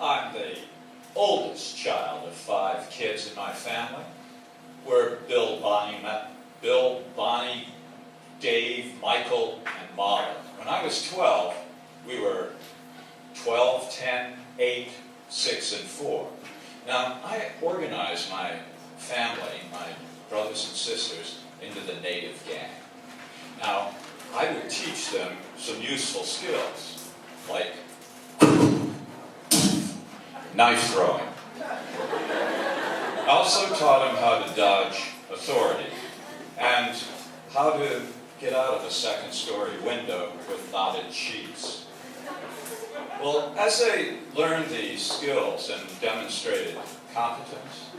I'm the oldest child of 5 kids in my family. We're Bill, Bonnie, Dave, Michael, and Molly. When I was 12, we were 12, 10, 8, 6, and 4. Now, I organized my family, my brothers and sisters, into the native gang. Now, I would teach them some useful skills, like knife throwing. I also taught them how to dodge authority and how to get out of a second-story window with knotted sheets. Well, as they learned these skills and demonstrated competence,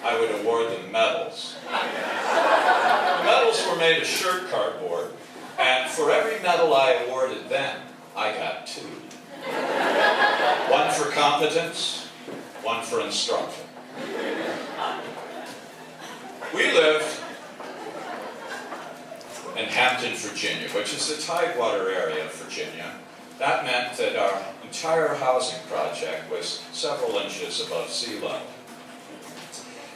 I would award them medals. The medals were made of shirt cardboard, and for every medal I awarded them, I got 2. One for competence, one for instruction. We lived in Hampton, Virginia, which is the Tidewater area of Virginia. That meant that our entire housing project was several inches above sea level.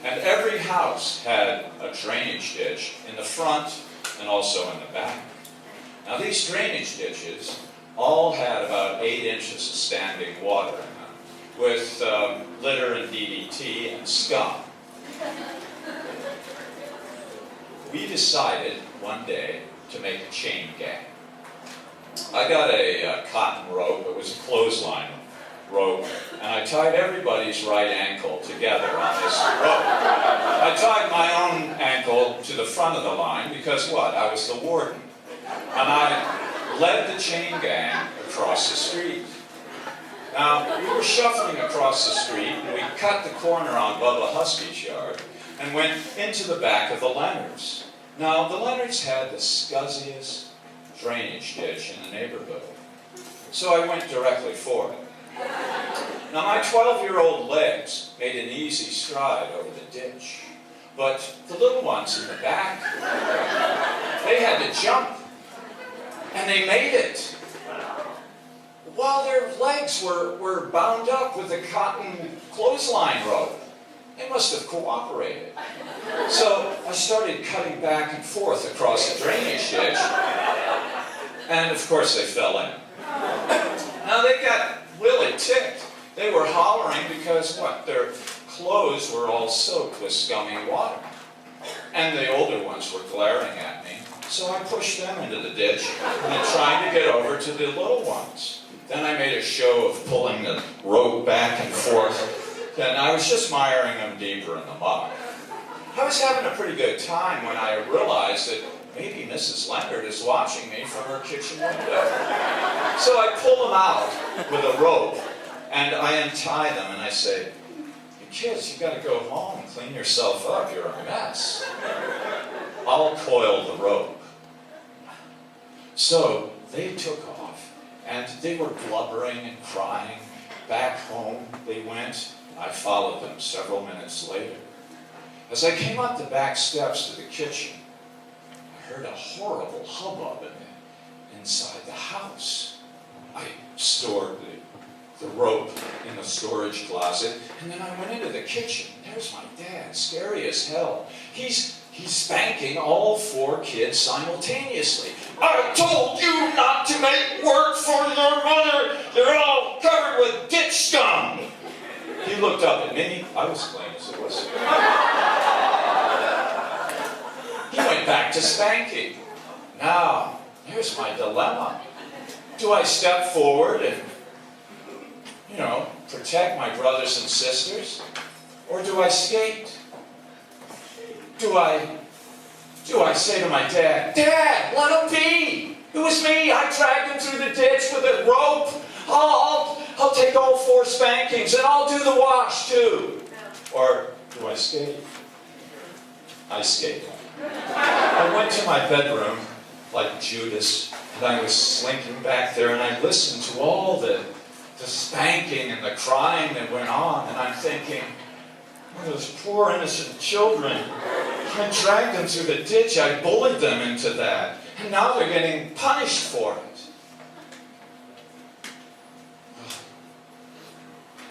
And every house had a drainage ditch in the front and also in the back. Now these drainage ditches all had about 8 inches of standing water in them, with litter and DDT and scum. We decided one day to make a chain gang. I got a cotton rope. It was a clothesline rope, and I tied everybody's right ankle together on this rope. I tied my own ankle to the front of the line because what? I was the warden. And I led the chain gang across the street. Now, we were shuffling across the street, and we cut the corner on Bubba Husky's yard and went into the back of the Leonards. Now, the Leonards had the scuzziest drainage ditch in the neighborhood, so I went directly for it. Now, my 12-year-old legs made an easy stride over the ditch, but the little ones in the back, they had to jump, and they made it. While their legs were bound up with a cotton clothesline rope. They must have cooperated. So I started cutting back and forth across the drainage ditch, and of course they fell in. Now they got really ticked. They were hollering because what? Their clothes were all soaked with scummy water. And the older ones were glaring at me, so I pushed them into the ditch and tried to get over to the little ones. Then I made a show of pulling the rope back and forth, and I was just miring them deeper in the muck. I was having a pretty good time when I realized that maybe Mrs. Leonard is watching me from her kitchen window. So I pull them out with a rope, and I untie them, and I say, "You kids, you got to go home and clean yourself up. You're a mess." I'll coil the rope. So they took off, and they were blubbering and crying. Back home they went. I followed them several minutes later. As I came up the back steps to the kitchen, I heard a horrible hubbub inside the house. I stored the rope in the storage closet, and then I went into the kitchen. There's my dad, scary as hell. He's spanking all 4 kids simultaneously. "I told you not to make work for your mother. They're all covered with ditch scum." He looked up at me. I was clean as a whistle. He went back to spanking. Now, here's my dilemma. Do I step forward and, protect my brothers and sisters? Or do I skate? Do I say to my dad, "Dad, let him be. It was me. I dragged him through the ditch with a rope. I'll take all 4 spankings, and I'll do the wash too." Or do I skate? I skated. I went to my bedroom like Judas, and I was slinking back there, and I listened to all the spanking and the crying that went on, and I'm thinking, those poor innocent children. I dragged them through the ditch. I bullied them into that. And now they're getting punished for it.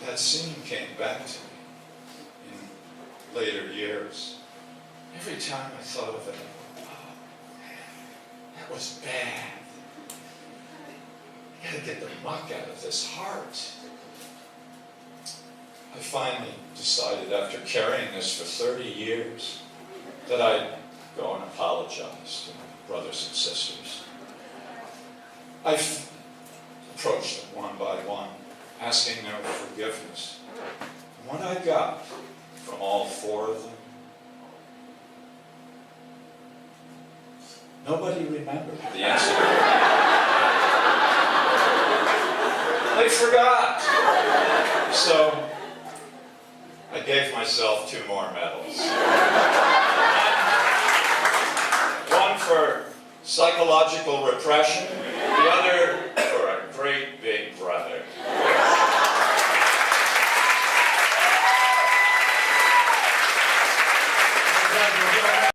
that scene came back to me in later years. Every time I thought of it, oh, that was bad. I gotta get the muck out of this heart. I finally decided, after carrying this for 30 years, that I'd go and apologize to my brothers and sisters. I've approached them one by one, asking their forgiveness. And what I got from all 4 of them, nobody remembered the incident. They forgot. So I gave myself 2 more medals. One for psychological repression, the other